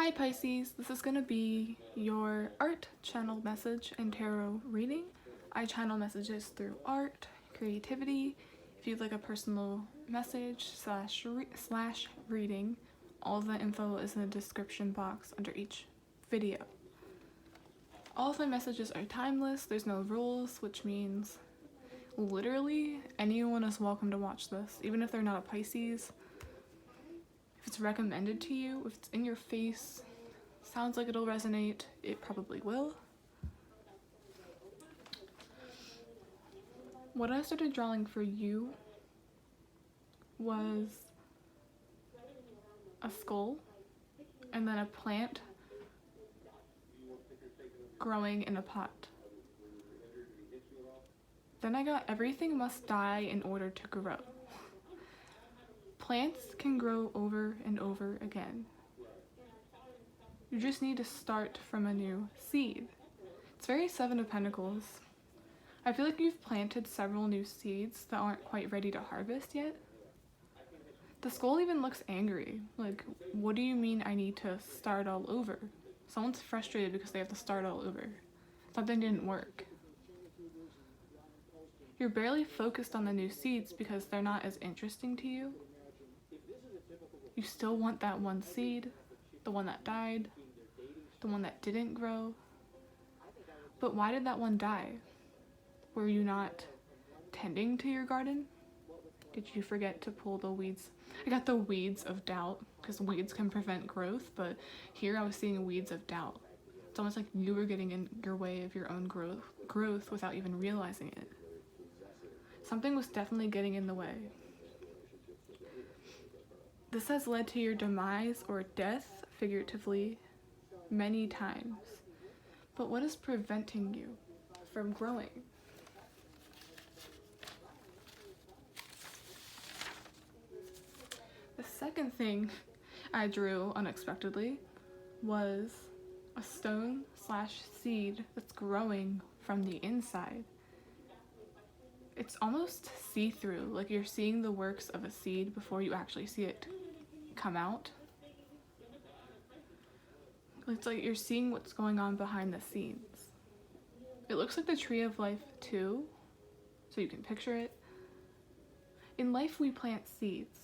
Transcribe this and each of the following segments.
Hi Pisces, this is going to be your art channel message and tarot reading. I channel messages through art, creativity. If you'd like a personal message slash reading, all of that info is in the description box under each video. All of my messages are timeless, there's no rules, which means literally anyone is welcome to watch this, even if they're not a Pisces. If it's recommended to you, if it's in your face, sounds like it'll resonate, it probably will. What I started drawing for you was a skull and then a plant growing in a pot. Then I got everything must die in order to grow. Plants can grow over and over again. You just need to start from a new seed. It's very Seven of Pentacles. I feel like you've planted several new seeds that aren't quite ready to harvest yet. The skull even looks angry. Like, what do you mean I need to start all over? Someone's frustrated because they have to start all over. Something didn't work. You're barely focused on the new seeds because they're not as interesting to you. You still want that one seed, the one that died, the one that didn't grow. But why did that one die? Were you not tending to your garden? Did you forget to pull the weeds? I got the weeds of doubt, because weeds can prevent growth, but here I was seeing weeds of doubt. It's almost like you were getting in your way of your own growth without even realizing it. Something was definitely getting in the way. This has led to your demise or death, figuratively, many times. But what is preventing you from growing? The second thing I drew unexpectedly was a stone slash seed that's growing from the inside. It's almost see-through, like you're seeing the works of a seed before you actually see it come out. It's like you're seeing what's going on behind the scenes. It looks like the tree of life too, so you can picture it. In life we plant seeds.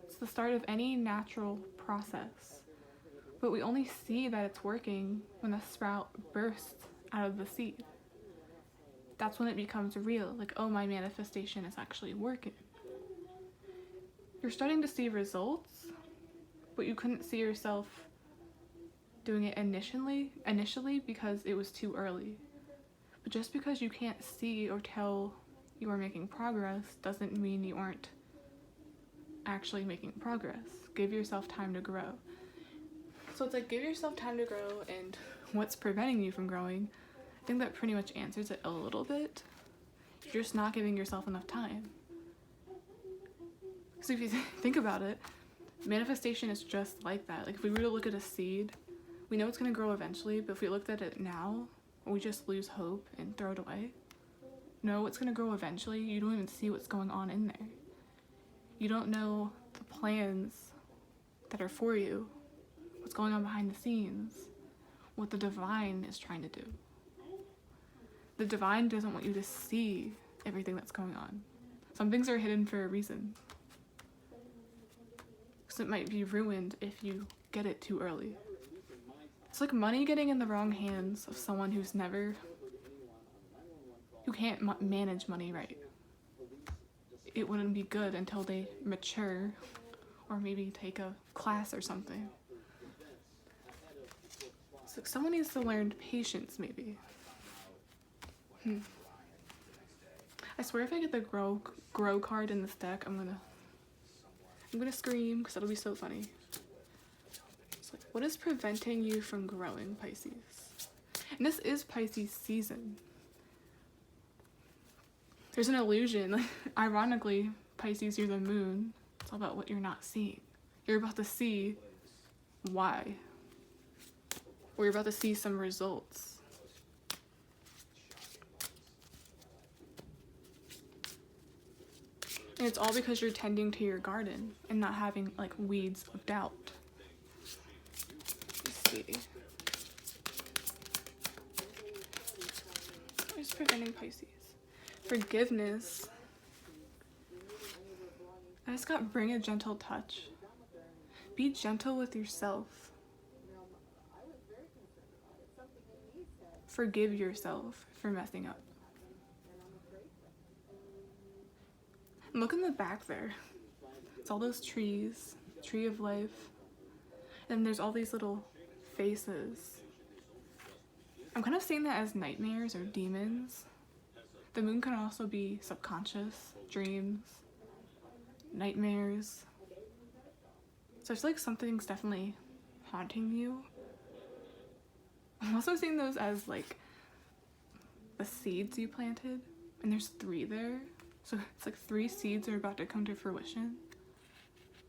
It's the start of any natural process, but we only see that it's working when the sprout bursts out of the seed. That's when it becomes real, like, oh, my manifestation is actually working. You're starting to see results, but you couldn't see yourself doing it initially because it was too early. But just because you can't see or tell you are making progress doesn't mean you aren't actually making progress. Give yourself time to grow. So it's like, give yourself time to grow, and what's preventing you from growing? I think that pretty much answers it a little bit. You're just not giving yourself enough time. So if you think about it, manifestation is just like that. Like, if we were to look at a seed, we know it's going to grow eventually, but if we looked at it now, we just lose hope and throw it away. No, it's going to grow eventually. You don't even see what's going on in there. You don't know the plans that are for you, what's going on behind the scenes, what the divine is trying to do. The divine doesn't want you to see everything that's going on. Some things are hidden for a reason. Because it might be ruined if you get it too early. It's like money getting in the wrong hands of someone who can't manage money right. It wouldn't be good until they mature or maybe take a class or something. It's like someone needs to learn patience, maybe. I swear if I get the grow card in this deck, I'm gonna scream because that'll be so funny. It's like, what is preventing you from growing, Pisces? And this is Pisces season. There's an illusion. Like, ironically, Pisces, you're the moon. It's all about what you're not seeing. You're about to see why. Or you're about to see some results. And it's all because you're tending to your garden and not having, like, weeds of doubt. anxiety. What is preventing Pisces? Forgiveness. I just got bring a gentle touch. Be gentle with yourself. Forgive yourself for messing up. And look in the back there. It's all those trees, tree of life. And there's all these little faces. I'm kind of seeing that as nightmares or demons. The moon can also be subconscious, dreams, nightmares. So I feel like something's definitely haunting you. I'm also seeing those as like the seeds you planted, and there's 3 there. So it's like 3 seeds are about to come to fruition,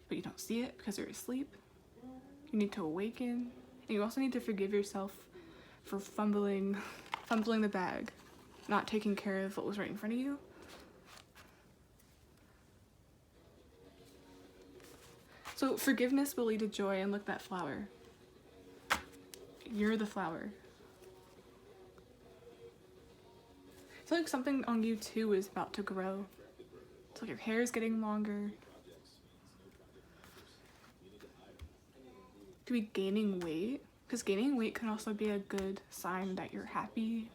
but you don't see it because you're asleep. You need to awaken, and you also need to forgive yourself for fumbling the bag, not taking care of what was right in front of you. So forgiveness will lead to joy, and look, that flower. You're the flower. I feel like something on you too is about to grow. It's like your hair is getting longer. Could be gaining weight, because gaining weight can also be a good sign that you're happy,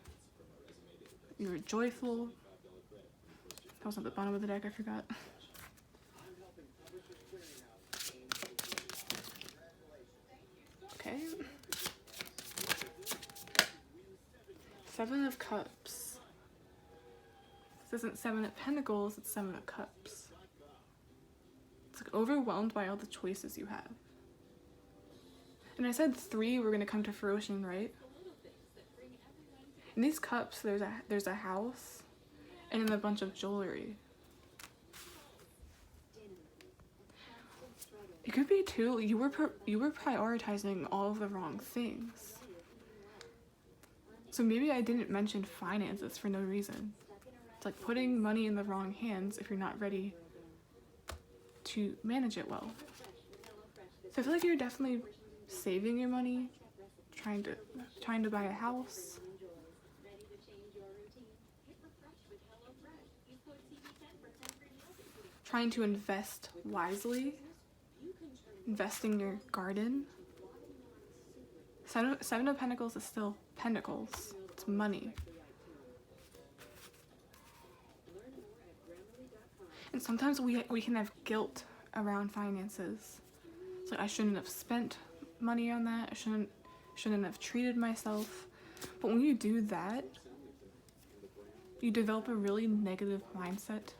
you're joyful. That was at the bottom of the deck, I forgot. Okay. 7 of Cups. This isn't 7 of Pentacles, it's 7 of Cups. It's like overwhelmed by all the choices you have. And I said 3 were gonna come to fruition, right? In these cups, there's a house and then a bunch of jewelry. It could be too, you were prioritizing all of the wrong things. So maybe I didn't mention finances for no reason. It's like putting money in the wrong hands if you're not ready to manage it well. So I feel like you're definitely saving your money, trying to buy a house. Trying to invest wisely. Invest in your garden. 7 of Pentacles is still pentacles. It's money. And sometimes we can have guilt around finances. It's like, I shouldn't have spent money on that. I shouldn't have treated myself. But when you do that, you develop a really negative mindset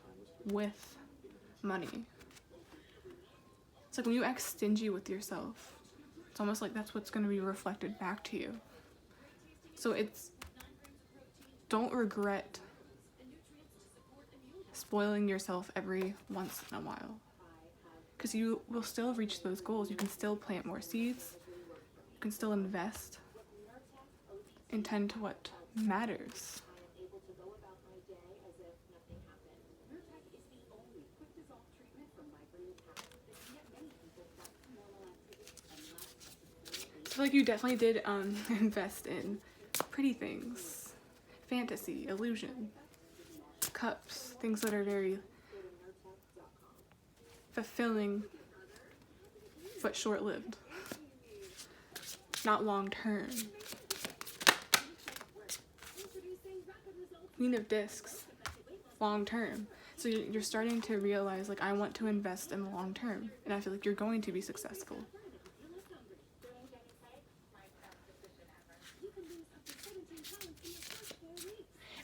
with money. It's like when you act stingy with yourself, it's almost like that's what's going to be reflected back to you. So don't regret spoiling yourself every once in a while, because you will still reach those goals. You can still plant more seeds. You can still invest and tend to what matters. I feel like you definitely did invest in pretty things, fantasy, illusion, cups, things that are very fulfilling but short-lived, not long-term. Queen of Discs, long-term. So you're starting to realize, like, I want to invest in the long term, and I feel like you're going to be successful.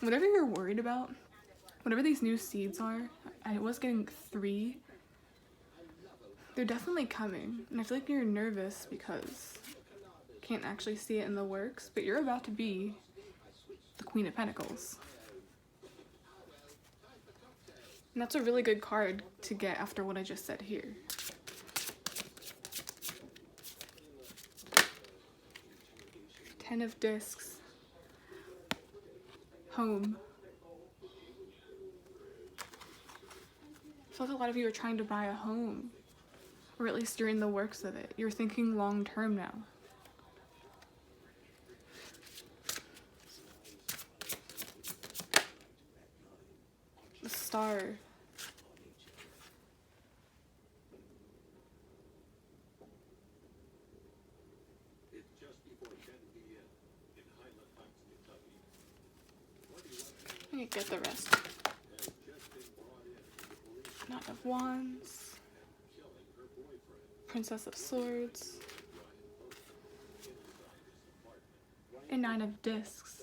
And whatever you're worried about, whatever these new seeds are, I was getting 3. They're definitely coming, and I feel like you're nervous because you can't actually see it in the works, but you're about to be the Queen of Pentacles. And that's a really good card to get after what I just said here. Ten of Discs. Home. I feel like a lot of you are trying to buy a home, or at least you're in the works of it. You're thinking long term now. star. Let me get the rest. Knight of Wands, Princess of Swords, and Nine of Discs.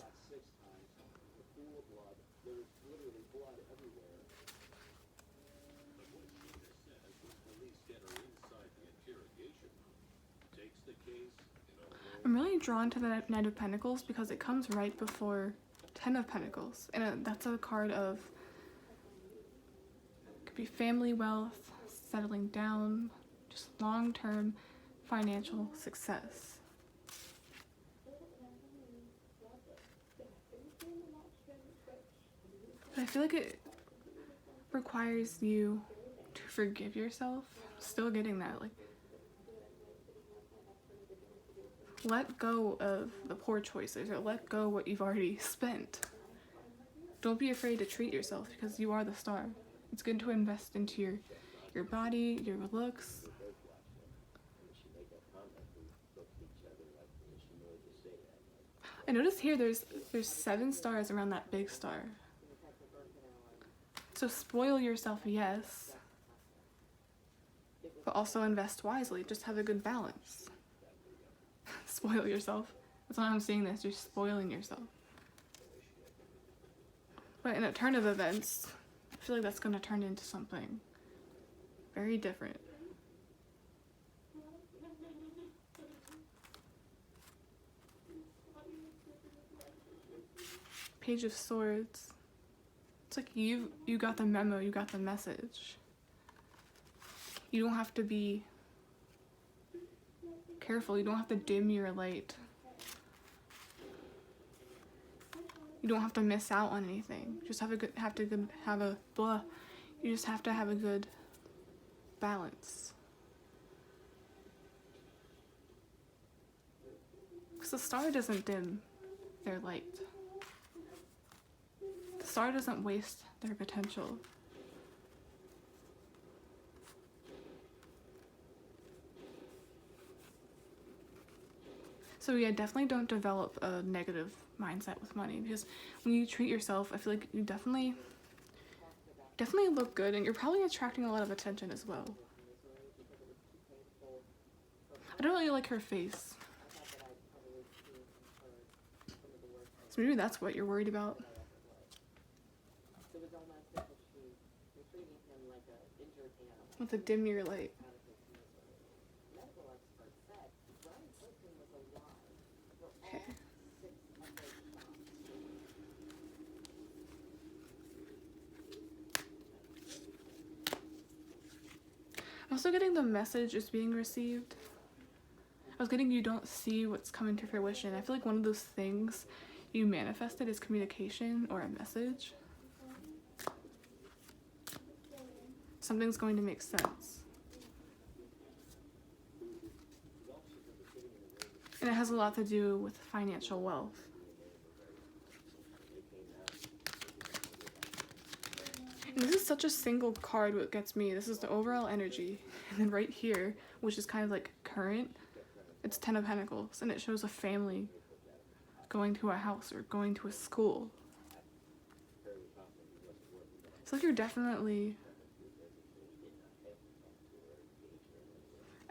I'm really drawn to the Knight of Pentacles because it comes right before Ten of Pentacles, and that's a card of, could be family wealth, settling down, just long-term financial success. But I feel like it requires you to forgive yourself. Still getting that, like, let go of the poor choices, or let go what you've already spent. Don't be afraid to treat yourself, because you are the star. It's good to invest into your body, your looks. I noticed here there's 7 stars around that big star. So spoil yourself, yes, but also invest wisely. Just have a good balance. Spoil yourself. That's why I'm seeing this. You're spoiling yourself. But in a turn of events, I feel like that's going to turn into something very different. Page of Swords. It's like you got the memo, you got the message. You don't have to be careful. You don't have to dim your light. You don't have to miss out on anything. You just you just have to have a good balance. Because the star doesn't dim their light. The star doesn't waste their potential. So yeah, definitely don't develop a negative mindset with money, because when you treat yourself, I feel like you definitely look good, and you're probably attracting a lot of attention as well. I don't really like her face. So maybe that's what you're worried about. With a dim your light. Okay. I'm also getting the message is being received. I was getting you don't see what's coming to fruition. I feel like one of those things you manifested is communication or a message. Something's going to make sense. And it has a lot to do with financial wealth. And this is such a single card, what gets me. This is the overall energy. And then right here, which is kind of like current, it's 10 of Pentacles. And it shows a family going to a house or going to a school. It's like you're definitely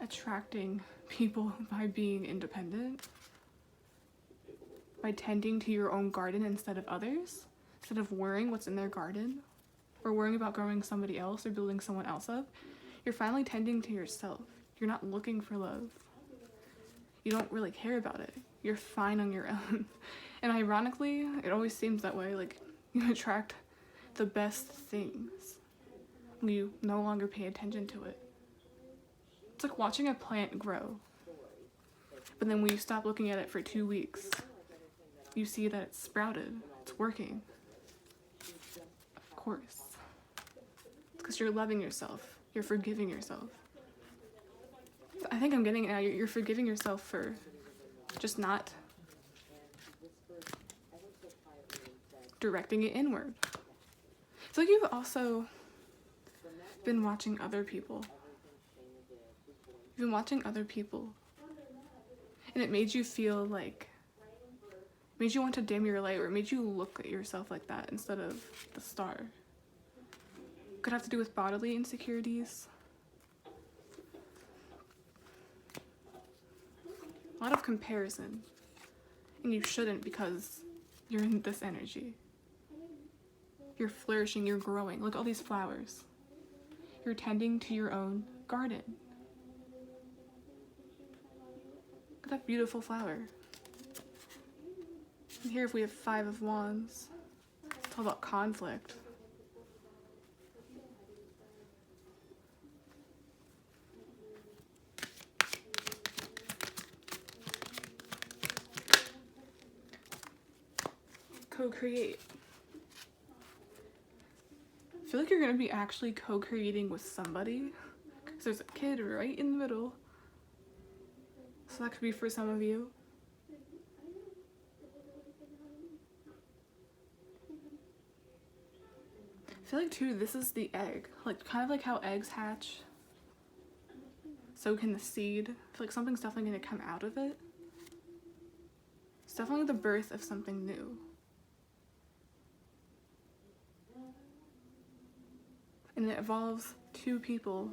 attracting people by being independent, by tending to your own garden instead of others, instead of worrying what's in their garden, or worrying about growing somebody else or building someone else up. You're finally tending to yourself. You're not looking for love. You don't really care about it. You're fine on your own. And ironically, it always seems that way. Like, you attract the best things when you no longer pay attention to it. It's like watching a plant grow. But then when you stop looking at it for 2 weeks, you see that it's sprouted. It's working. Of course. It's because you're loving yourself. You're forgiving yourself. I think I'm getting it now. You're forgiving yourself for just not feel like you've also been watching other people. You've been watching other people. And it made you feel like, made you want to dim your light, or it made you look at yourself like that instead of the star. Could have to do with bodily insecurities. A lot of comparison. And you shouldn't, because you're in this energy. You're flourishing, you're growing. Look at all these flowers. You're tending to your own garden. Look at that beautiful flower. And here if we have 5 of Wands, it's all about conflict. Co-create. I feel like you're going to be actually co-creating with somebody, because there's a kid right in the middle. So that could be for some of you. I feel like too, this is the egg. Like kind of like how eggs hatch, so can the seed. I feel like something's definitely going to come out of it. It's definitely the birth of something new. And it involves 2 people,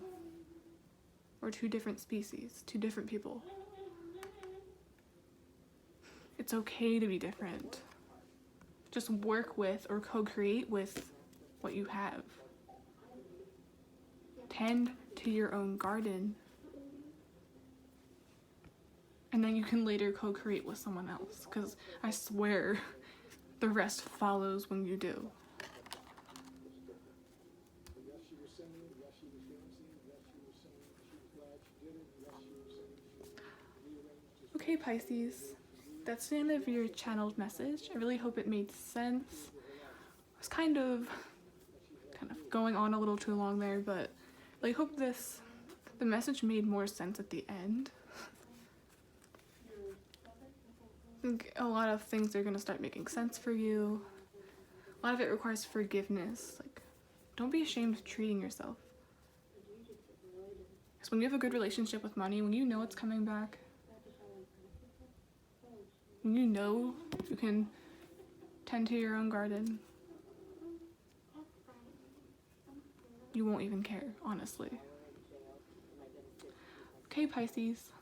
or 2 different species, 2 different people. It's okay to be different. Just work with or co-create with what you have. Tend to your own garden. And then you can later co-create with someone else, because I swear the rest follows when you do. Okay, Pisces, that's the end of your channeled message. I really hope it made sense. I was kind of going on a little too long there, but I hope the message made more sense at the end. I think a lot of things are going to start making sense for you. A lot of it requires forgiveness. Like, don't be ashamed of treating yourself. Because when you have a good relationship with money, when you know it's coming back, when you know you can tend to your own garden, you won't even care, honestly. Okay, Pisces,